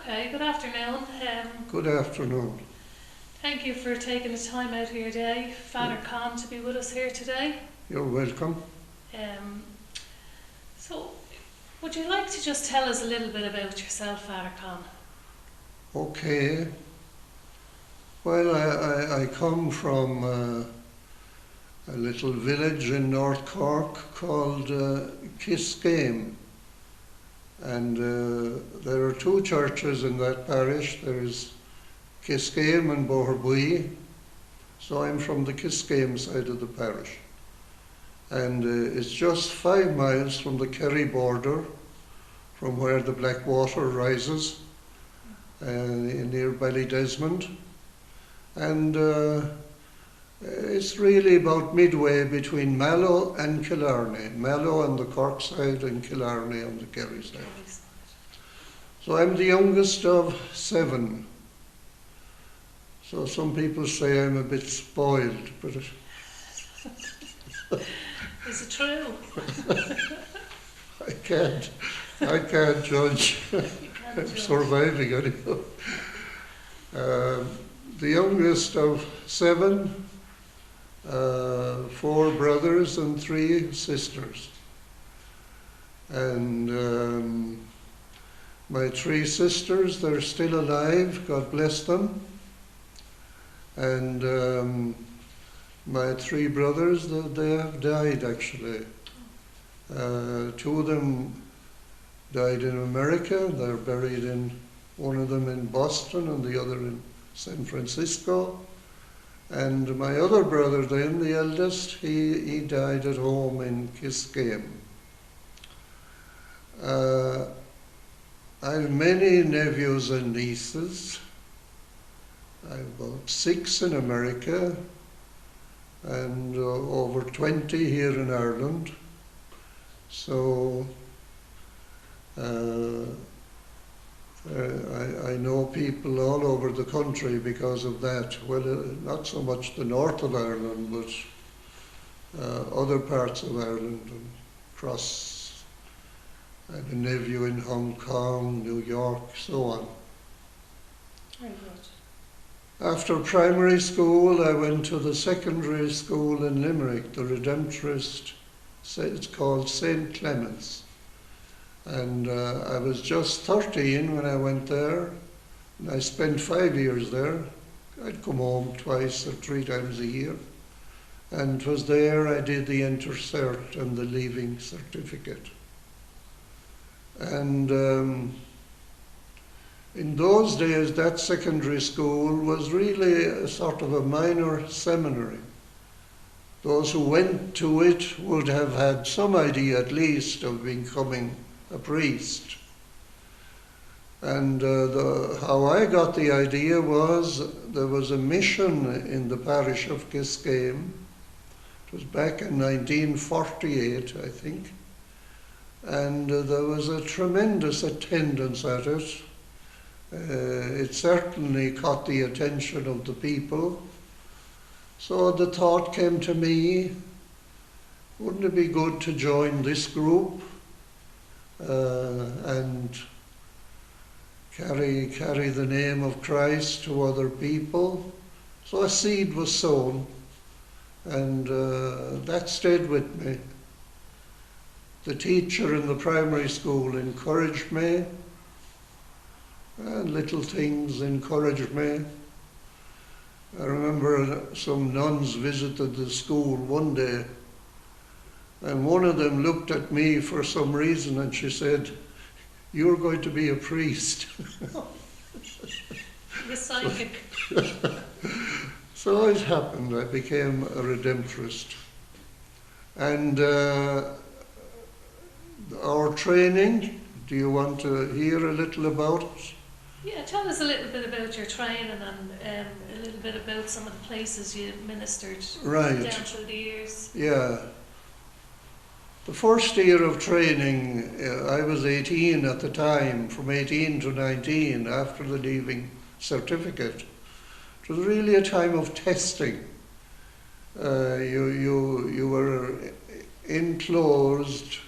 Okay, good afternoon. Good afternoon. Thank you for taking the time out of your day, Father Con, to be with us here today. You're welcome. So, would you like to just tell us a little bit about yourself, Father Con? Okay. Well, I come from a little village in North Cork called C.S.S.R. And there are two churches in that parish. There's C.S.S.R. and Boherbui. So I'm from the C.S.S.R. side of the parish. And it's just 5 miles from the Kerry border, from where the Black Water rises, near Ballydesmond. And it's really about midway between Mallow and Killarney. Mallow on the Cork side and Killarney on the Kerry side. So I'm the youngest of 7. So some people say I'm a bit spoiled, but Is it true? I can't judge. I'm surviving anyhow. The youngest of 7, 4 brothers and 3 sisters. And my 3 sisters, they're still alive, God bless them. And my 3 brothers, they have died actually. 2 of them died in America. They're buried one of them in Boston and the other in San Francisco. And my other brother then, the eldest, he died at home in C.S.S.R. I have many nephews and nieces. I have about 6 in America and over 20 here in Ireland. So I know people all over the country because of that. Well, not so much the north of Ireland, but other parts of Ireland and across. I have a nephew in Hong Kong, New York, so on. Very good. After primary school, I went to the secondary school in Limerick, the Redemptorist. It's called St. Clement's. And I was just 13 when I went there. And I spent 5 years there. I'd come home twice or 3 times a year. And it was there I did the intercert and the leaving certificate. And in those days, that secondary school was really a sort of a minor seminary. Those who went to it would have had some idea at least of becoming a priest. And how I got the idea was there was a mission in the parish of C.S.S.R. It was back in 1948, I think. And there was a tremendous attendance at it. It certainly caught the attention of the people. So the thought came to me, wouldn't it be good to join this group and carry the name of Christ to other people? So a seed was sown, and that stayed with me. The teacher in the primary school encouraged me, and little things encouraged me. I remember some nuns visited the school one day, and one of them looked at me for some reason and she said, "You're going to be a priest." The psychic. So it happened. I became a Redemptorist. And our training, do you want to hear a little about it? Yeah, tell us a little bit about your training and a little bit about some of the places you ministered down through the years. Yeah. The first year of training, I was 18 at the time, from 18 to 19 after the leaving certificate. It was really a time of testing. You were enclosed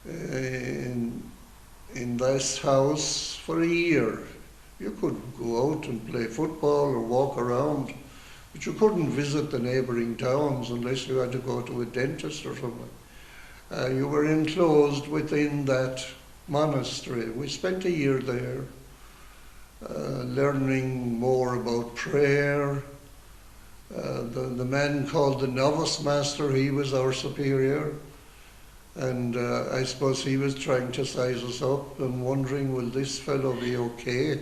in in this house for a year. You could go out and play football or walk around, but you couldn't visit the neighbouring towns unless you had to go to a dentist or something. You were enclosed within that monastery. We spent a year there, learning more about prayer. The man called the novice master, he was our superior. And I suppose he was trying to size us up and wondering, will this fellow be okay?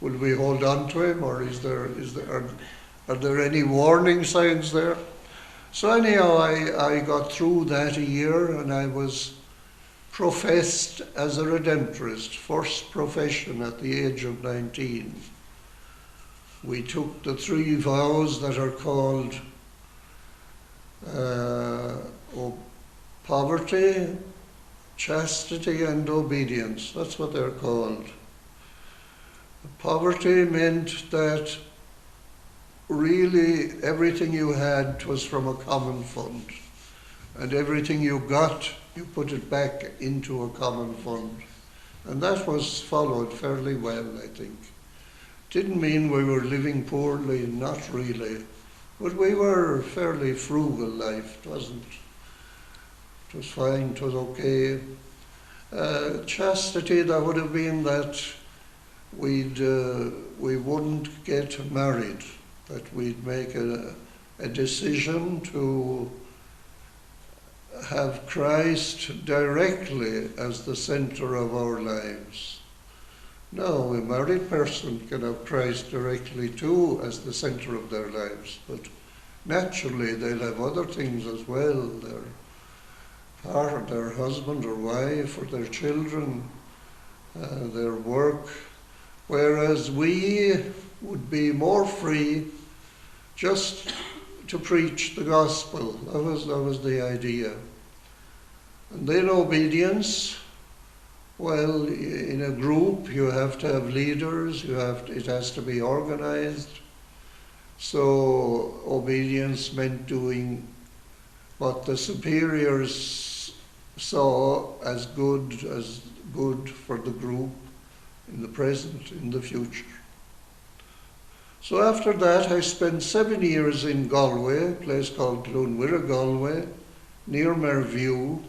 Will we hold on to him, or are there any warning signs there? So anyhow, I got through that a year, and I was professed as a Redemptorist, first profession at the age of 19. We took the 3 vows that are called poverty, chastity, and obedience. That's what they're called. Poverty meant that really everything you had was from a common fund, and everything you got, you put it back into a common fund. And that was followed fairly well, I think. Didn't mean we were living poorly, not really, but we were fairly frugal life, it wasn't. It was fine, it was okay. Chastity, that would have been that we wouldn't get married, that we'd make a decision to have Christ directly as the centre of our lives. Now, a married person can have Christ directly too as the centre of their lives, but naturally they'll have other things as well, their husband or wife or their children, their work, whereas we would be more free just to preach the gospel. That was the idea. And then obedience, well, in a group you have to have leaders, it has to be organized. So obedience meant doing what the superiors saw as good for the group in the present, in the future. So after that I spent 7 years in Galway, a place called Clonwira, Galway, near Merview,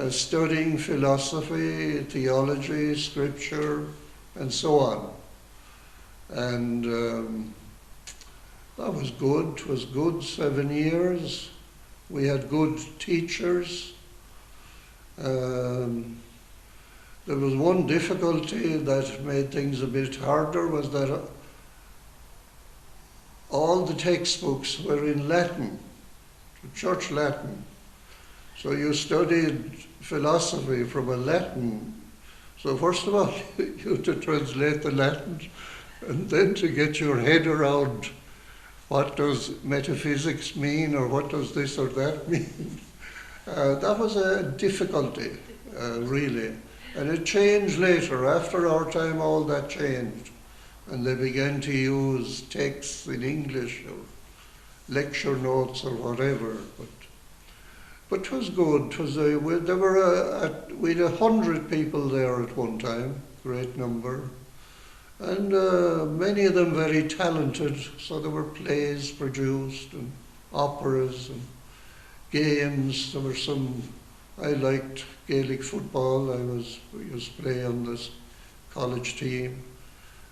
studying philosophy, theology, scripture, and so on. And that was good. It was good 7 years. We had good teachers. There was one difficulty that made things a bit harder, was that all the textbooks were in Latin, church Latin. So you studied philosophy from a Latin. So first of all, you had to translate the Latin, and then to get your head around what does metaphysics mean, or what does this or that mean. That was a difficulty, really. And it changed later. After our time, all that changed. And they began to use texts in English or lecture notes or whatever. But it was good. We had 100 people there at one time, great number. And many of them very talented. So there were plays produced and operas and games. There were some. I liked Gaelic football. We used to play on this college team.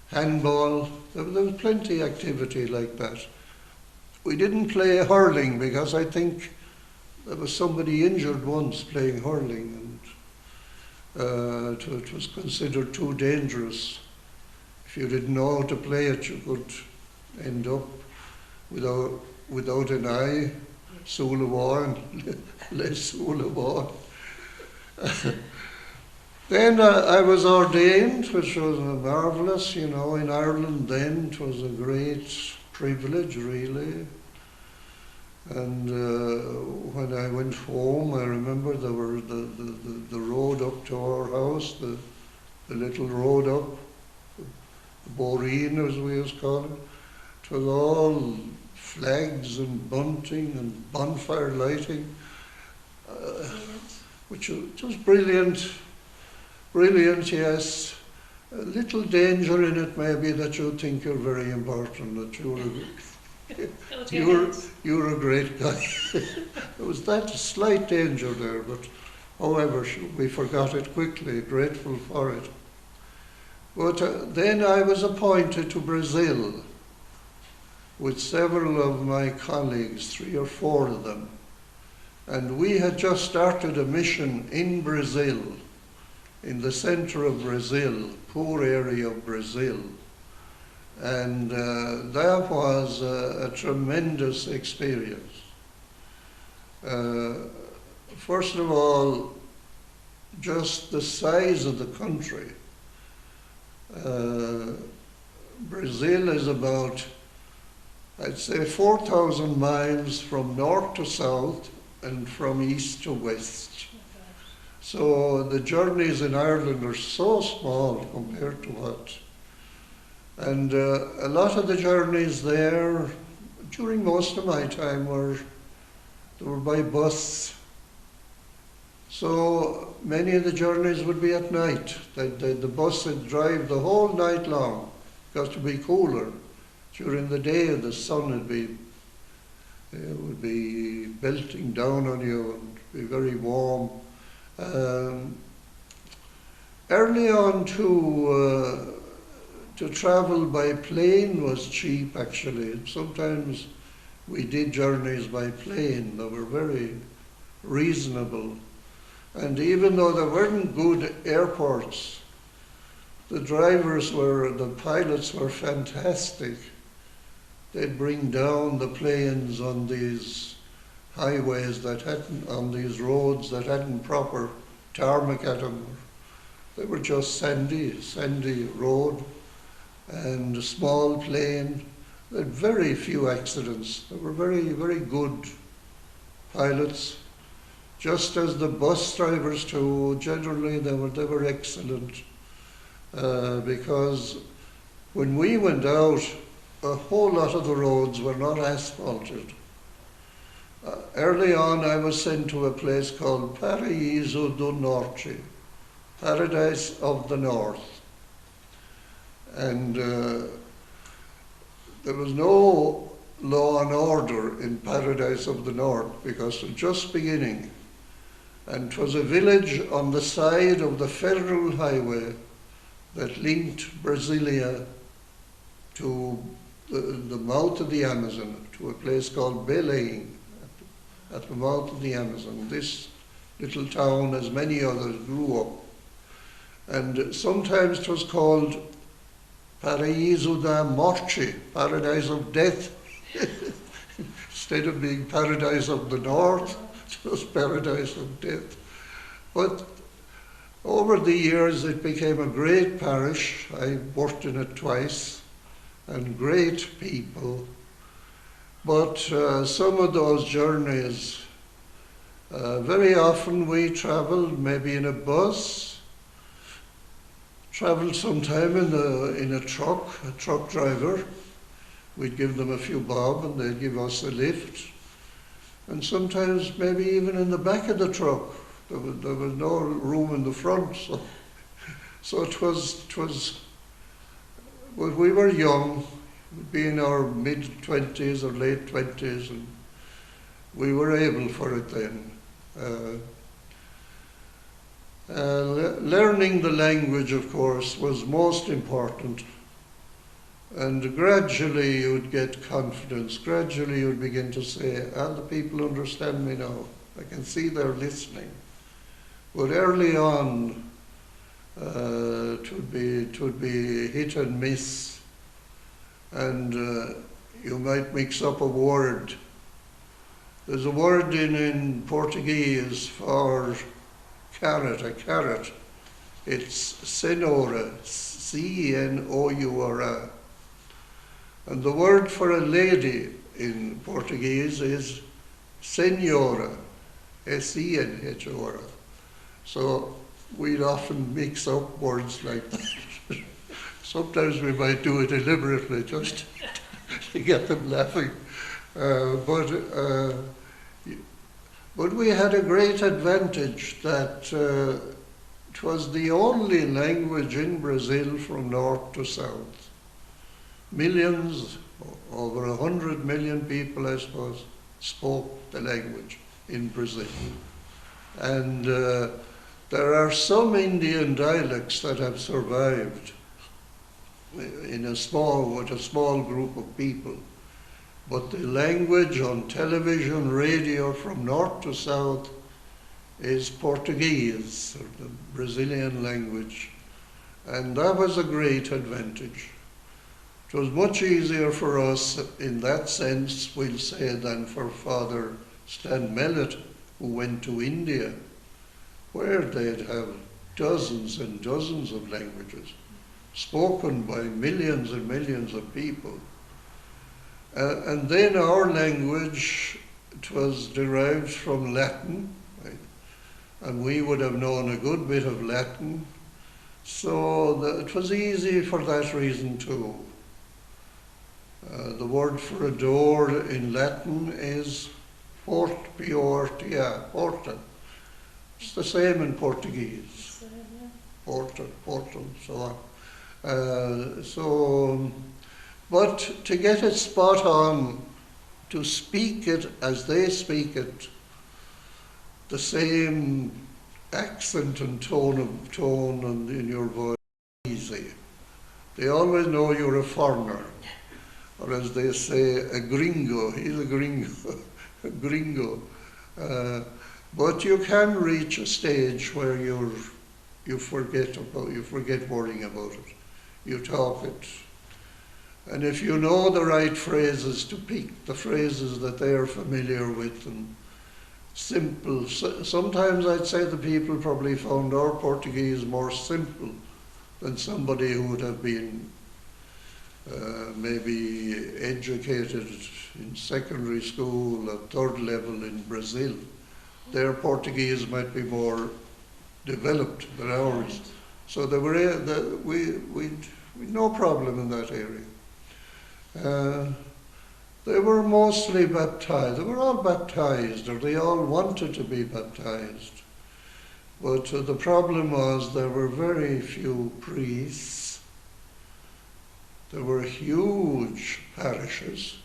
Handball. There was plenty of activity like that. We didn't play hurling because I think there was somebody injured once playing hurling, and it was considered too dangerous. If you didn't know how to play it, you could end up without an eye, soul of war, and less soul of war. Then I was ordained, which was marvellous, in Ireland then. It was a great privilege, really. And when I went home, I remember there were the road up to our house, the little road up, the Boreen as we used to call it. It was all flags and bunting and bonfire lighting, which was brilliant. brilliant, yes. A little danger in it maybe that you think you're very important, that you're a great guy. There was that slight danger there, but however, we forgot it quickly, grateful for it. But then I was appointed to Brazil with several of my colleagues, 3 or 4 of them. And we had just started a mission in Brazil, in the center of Brazil, poor area of Brazil. And that was a tremendous experience. First of all, just the size of the country. Brazil is about, I'd say, 4,000 miles from north to south and from east to west. So the journeys in Ireland are so small compared to what. And a lot of the journeys there, during most of my time, were by bus. So many of the journeys would be at night. The bus would drive the whole night long, because to be cooler. During the day, the sun would be belting down on you and be very warm. Early on to travel by plane was cheap, actually. Sometimes we did journeys by plane that were very reasonable. And even though there weren't good airports, the pilots were fantastic. They'd bring down the planes on these highways on these roads that hadn't proper tarmac at them. They were just sandy road and a small plane. They had very few accidents. They were very, very good pilots. Just as the bus drivers too, generally they were excellent. Because when we went out, a whole lot of the roads were not asphalted. Early on, I was sent to a place called Paraíso do Norte, Paradise of the North. And there was no law and order in Paradise of the North because it was just beginning. And 'twas a village on the side of the federal highway that linked Brasilia to the mouth of the Amazon, to a place called Belém, at the mouth of the Amazon. This little town, as many others, grew up. And sometimes it was called Paraíso da Morte, Paradise of Death. Instead of being Paradise of the North, it was Paradise of Death. But over the years it became a great parish. I worked in it twice, and great people. But some of those journeys, very often we traveled maybe in a bus, traveled sometime in a truck driver. We'd give them a few bob and they'd give us a lift. And sometimes maybe even in the back of the truck. There was no room in the front. So it was, well, we were young. We'd be in our mid-20s or late 20s, and we were able for it then. Learning the language, of course, was most important. And gradually you would get confidence. Gradually you would begin to say, the people understand me now. I can see they're listening. But early on, it would be hit and miss. And you might mix up a word. There's a word in Portuguese for carrot, a carrot. It's cenoura, C-E-N-O-U-R-A. And the word for a lady in Portuguese is senhora, S-E-N-H-O-R-A. So we'd often mix up words like that. Sometimes we might do it deliberately just to get them laughing. But we had a great advantage that it was the only language in Brazil from north to south. Millions, over 100 million people, I suppose, spoke the language in Brazil. And there are some Indian dialects that have survived with a small group of people. But the language on television, radio, from north to south is Portuguese, or the Brazilian language. And that was a great advantage. It was much easier for us in that sense, we'll say, than for Father Stan Mellett, who went to India, where they'd have dozens and dozens of languages spoken by millions and millions of people. And then our language, it was derived from Latin, right? And we would have known a good bit of Latin, so it was easy for that reason too. The word for a door in Latin is porta, porta. It's the same in Portuguese. Porta, portal, so on. But to get it spot on, to speak it as they speak it, the same accent and tone and in your voice, easy. They always know you're a foreigner, or as they say, a gringo. He's a gringo, a gringo. But you can reach a stage where you forget worrying about it. You talk it. And if you know the right phrases, to pick the phrases that they are familiar with, and simple. Sometimes I'd say the people probably found our Portuguese more simple than somebody who would have been maybe educated in secondary school at third level in Brazil. Their Portuguese might be more developed than ours. So we'd no problem in that area. They were mostly baptized. They were all baptized, or they all wanted to be baptized. But the problem was there were very few priests. There were huge parishes.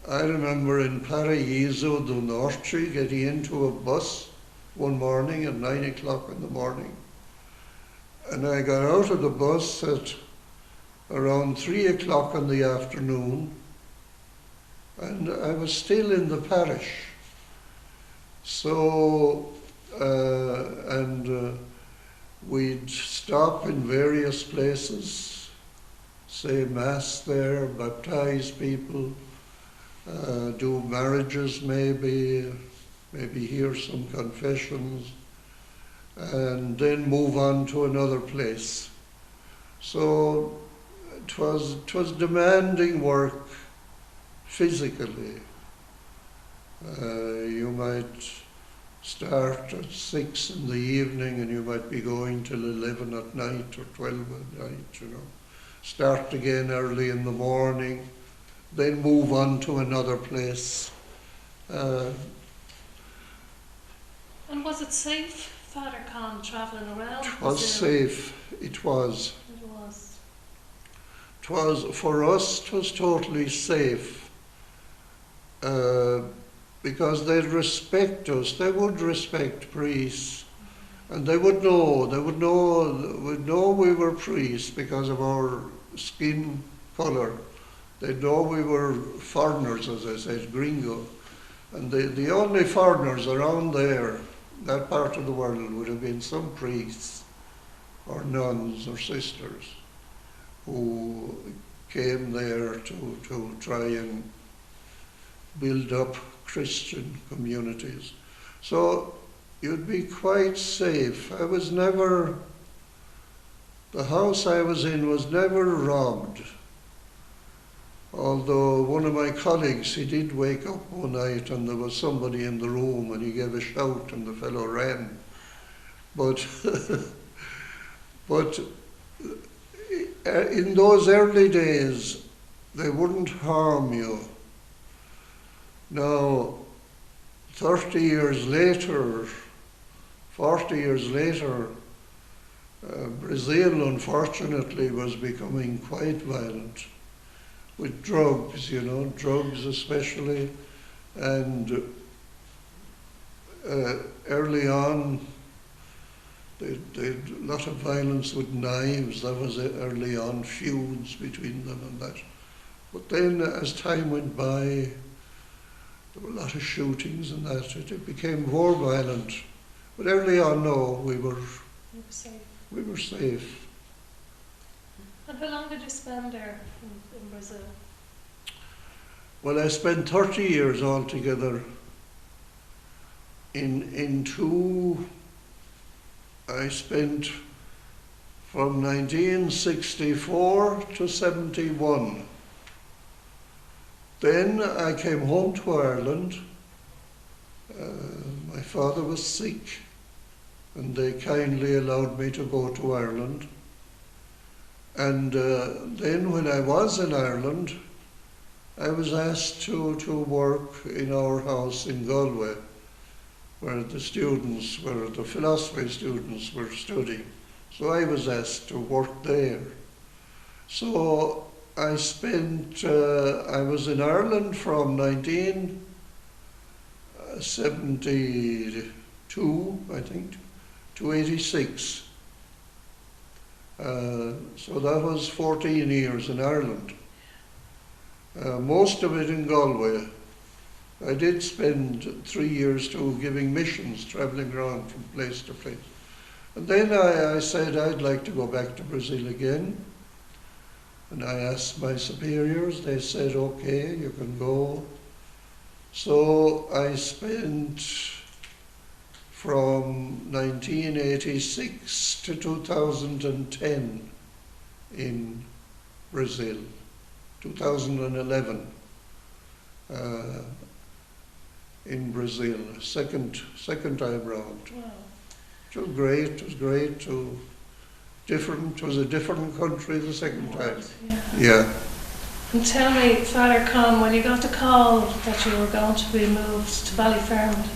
I remember in Paraíso do Norte getting into a bus one morning at 9 o'clock in the morning. And I got out of the bus at around 3 o'clock in the afternoon, and I was still in the parish. So, we'd stop in various places, say Mass there, baptize people, do marriages maybe hear some confessions, and then move on to another place. So it was demanding work physically. You might start at 6 in the evening and you might be going till 11 at night or 12 at night, you know. Start again early in the morning, then move on to another place. And was it safe, Father Con, travelling around? It was safe, it was. It was. It was, for us, it was totally safe. Because they'd respect us, they would respect priests. And they would know we were priests because of our skin colour. They'd know we were foreigners, as I said, gringo. And the only foreigners around there, that part of the world, would have been some priests or nuns or sisters who came there to try and build up Christian communities. So you'd be quite safe. The house I was in was never robbed. Although one of my colleagues, he did wake up one night and there was somebody in the room and he gave a shout and the fellow ran. But, but in those early days, they wouldn't harm you. Now, 30 years later, 40 years later, Brazil, unfortunately, was becoming quite violent with drugs, drugs especially, and early on, they had a lot of violence with knives. That was early on, feuds between them and that. But then, as time went by, there were a lot of shootings and that. It became more violent. But early on, no, we were safe. We were safe. And how long did you spend there in Brazil? Well, I spent 30 years altogether. I spent from 1964 to 71. Then I came home to Ireland. My father was sick, and they kindly allowed me to go to Ireland. And then when I was in Ireland, I was asked to work in our house in Galway, where the philosophy students were studying. So I was asked to work there. So I was in Ireland from 1972, I think, to 86. So that was 14 years in Ireland. Most of it in Galway. I did spend 3 years too giving missions, travelling around from place to place. And then I said I'd like to go back to Brazil again. And I asked my superiors, they said, okay, you can go. So I spent from 1986 to 2010 in Brazil, 2011 in Brazil, second time round. Wow. It was great. It was a different country the second time. Yeah. And tell me, Father Con, when you got the call that you were going to be moved to Ballyfermot,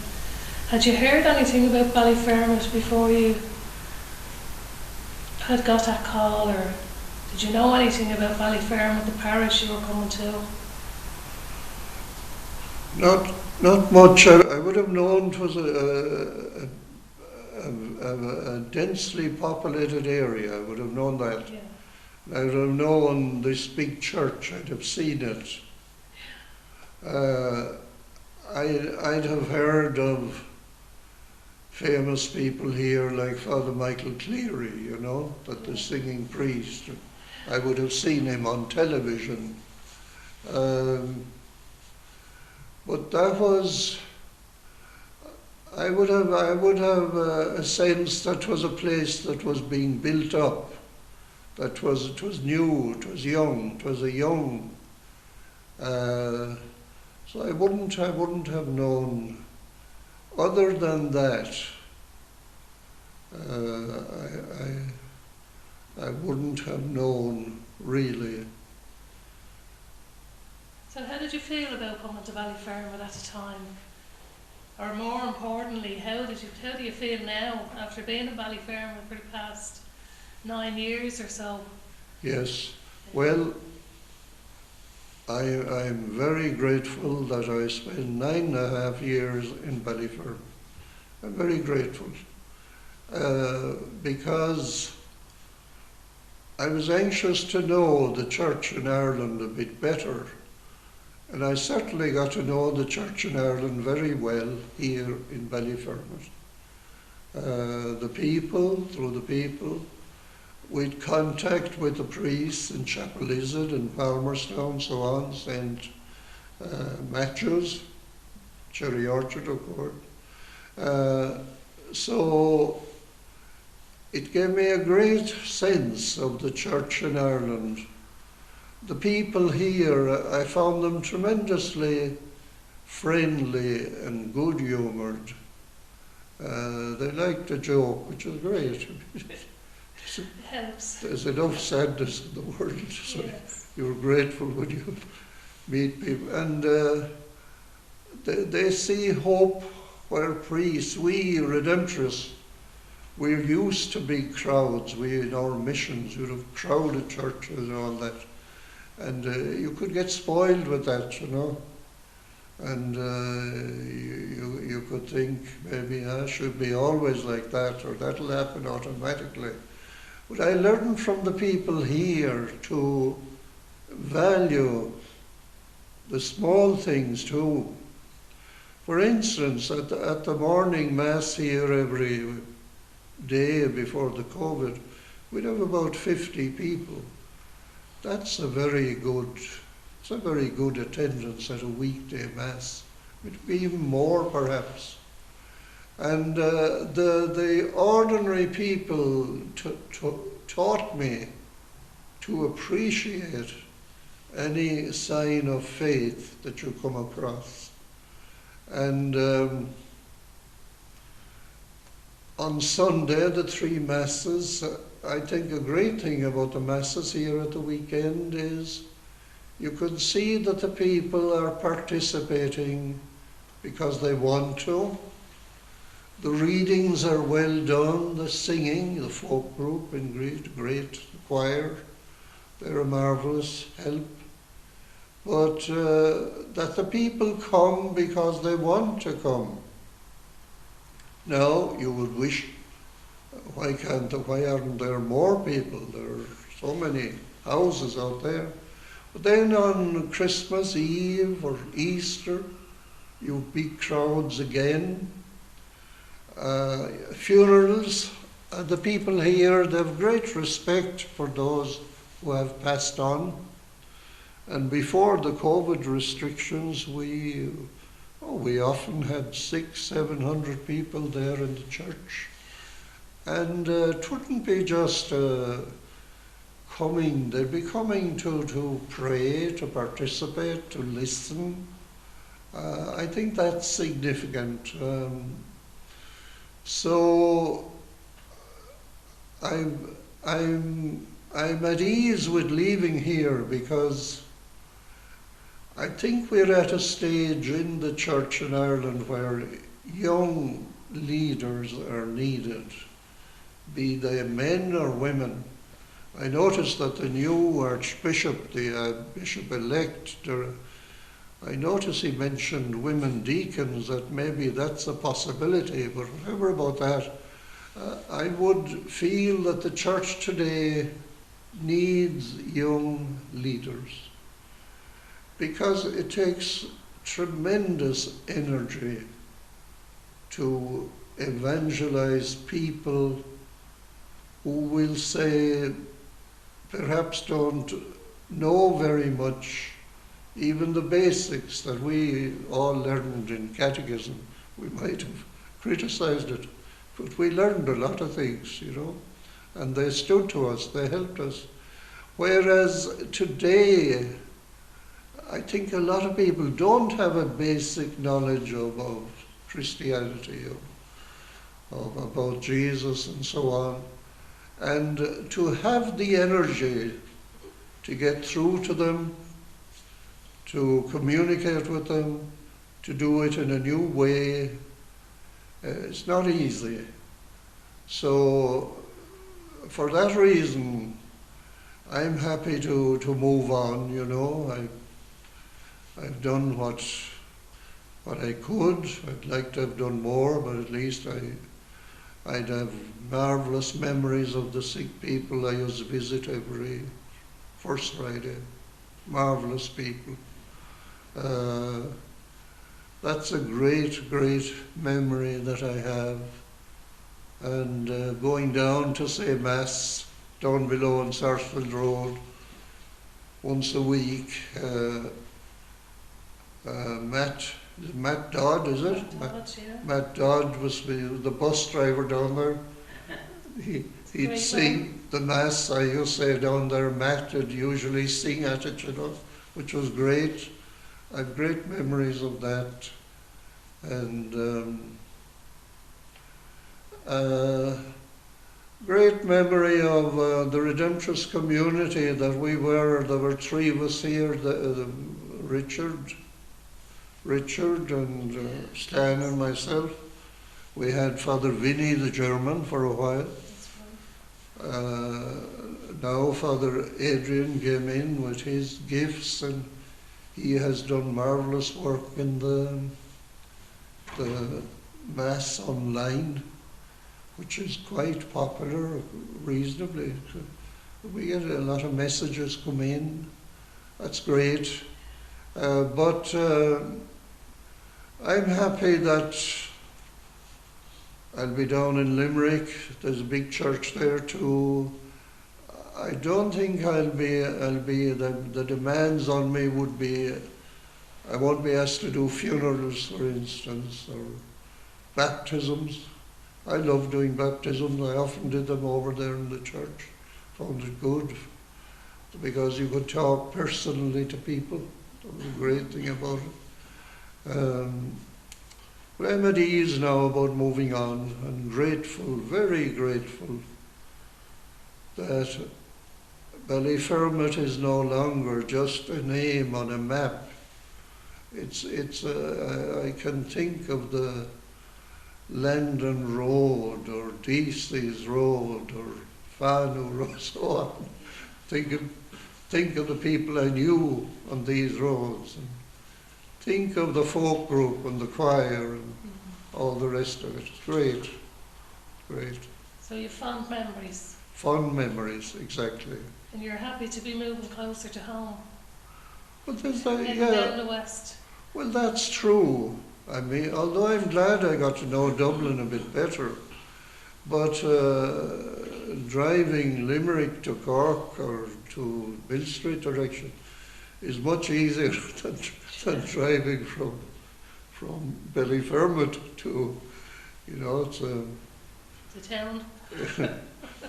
had you heard anything about Ballyfermot before you had got that call, or did you know anything about Ballyfermot, the parish you were coming to? Not much. I would have known it was a densely populated area. I would have known that. Yeah. I would have known this big church. I'd have seen it. I'd have heard of famous people here like Father Michael Cleary, that the singing priest. I would have seen him on television. But that was, I would have a sense that was a place that was being built up. It was new, it was young, it was a young. So I wouldn't have known. Other than that, I wouldn't have known really. So how did you feel about coming to Ballyfermot at the time? Or more importantly, how do you feel now after being in Ballyfermot for the past 9 years or so? Yes, well, I'm very grateful that I spent 9.5 years in Ballyfermot. I'm very grateful because I was anxious to know the church in Ireland a bit better. And I certainly got to know the church in Ireland very well here in Ballyfermot. Through the people, we'd contact with the priests in Chapel Izzard and Palmerstown, so on, St. Matthews, Cherry Orchard, of course. So it gave me a great sense of the church in Ireland. The people here, I found them tremendously friendly and good-humoured. They liked a joke, which is great. It helps. There's enough sadness in the world, so yes. You're grateful when you meet people. And they see hope where priests, we Redemptorists, we're used to big crowds. We, in our missions, you'd have crowded churches and all that. And you could get spoiled with that, you know. And you could think maybe I should be always like that, or that'll happen automatically. But I learned from the people here to value the small things too. For instance, at the morning mass here every day before the COVID, we'd have about 50 people. That's a very good attendance at a weekday mass. It'd be even more perhaps. And the ordinary people taught me to appreciate any sign of faith that you come across. And on Sunday, the 3 masses, I think a great thing about the masses here at the weekend is you can see that the people are participating because they want to. The readings are well done, the singing, the folk group in great choir, they're a marvellous help. But that the people come because they want to come. Now, you would wish, why aren't there more people? There are so many houses out there. But then on Christmas Eve or Easter, you have big crowds again. Funerals, the people here, they have great respect for those who have passed on. And before the COVID restrictions, we often had 600-700 people there in the church. And it wouldn't be just coming, they'd be coming to pray, to participate, to listen. I think that's significant. So I'm at ease with leaving here because I think we're at a stage in the church in Ireland where young leaders are needed, be they men or women. I noticed that the new Archbishop, the Bishop-elect, I noticed he mentioned women deacons, that maybe that's a possibility, but whatever about that, I would feel that the church today needs young leaders because it takes tremendous energy to evangelize people who will say perhaps don't know very much, even the basics that we all learned in catechism. We might have criticized it, but we learned a lot of things, you know, and they stood to us, they helped us. Whereas today, I think a lot of people don't have a basic knowledge of Christianity, about Jesus and so on. And to have the energy to get through to them, to communicate with them, to do it in a new way, it's not easy. So for that reason, I'm happy to move on, you know. I've done what I could. I'd like to have done more, but at least I'd have marvellous memories of the sick people I used to visit every first Friday. Marvellous people. That's a great, great memory that I have. And going down to say Mass down below on Sarsfield Road once a week. Matt Dodd, is it? Matt Dodd was the bus driver down there. He'd sing the Mass, I used to say down there, Matt would usually sing at it, you know, which was great. I have great memories of that. And great memory of the Redemptorist community that we were. There were 3 of us here, Richard and Stan and myself. We had Father Vinny the German for a while. That's right. Now Father Adrian came in with his gifts, and he has done marvellous work in the Mass online, which is quite popular, reasonably. We get a lot of messages come in. That's great. But I'm happy that I'll be down in Limerick. There's a big church there too. I don't think the demands on me would be, I won't be asked to do funerals, for instance, or baptisms. I love doing baptisms. I often did them over there in the church. Found it good, because you could talk personally to people. That was a great thing about it. But I'm at ease now about moving on, and grateful, very grateful, that Ballyfermot is no longer just a name on a map. I can think of the Landon Road, or Deasy's Road, or Fanu Road, so on. Think of the people I knew on these roads, and think of the folk group and the choir and all the rest of it. It's great, great. So you have fond memories. Fond memories, exactly. And you're happy to be moving closer to home. Well, there's In the West. Well, that's true. I mean, although I'm glad I got to know Dublin a bit better, but driving Limerick to Cork or to Mill Street direction is much easier than driving from Ballyfermot to, The town.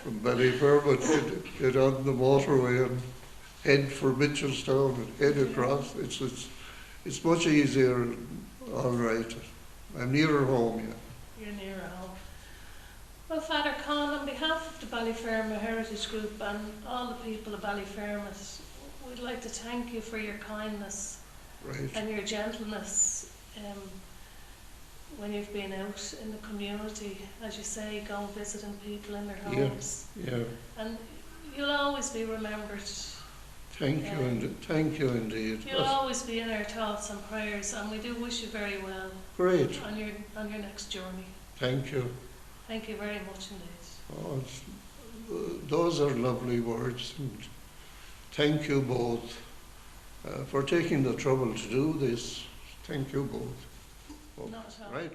from Ballyfermot, get on the motorway and head for Mitchelstown and head across. It's much easier, all right. I'm nearer home, yeah. You're nearer home. Well, Father Con, on behalf of the Ballyfermot Heritage Group and all the people of Ballyfermot, we'd like to thank you for your kindness and your gentleness when you've been out in the community, as you say, going visiting people in their homes. Yeah. And you'll always be remembered. Thank you indeed. You'll always be in our thoughts and prayers, and we do wish you very well. Great. On your next journey. Thank you. Thank you very much indeed. Oh, those are lovely words. And thank you both for taking the trouble to do this. Thank you both. Not at all. Right.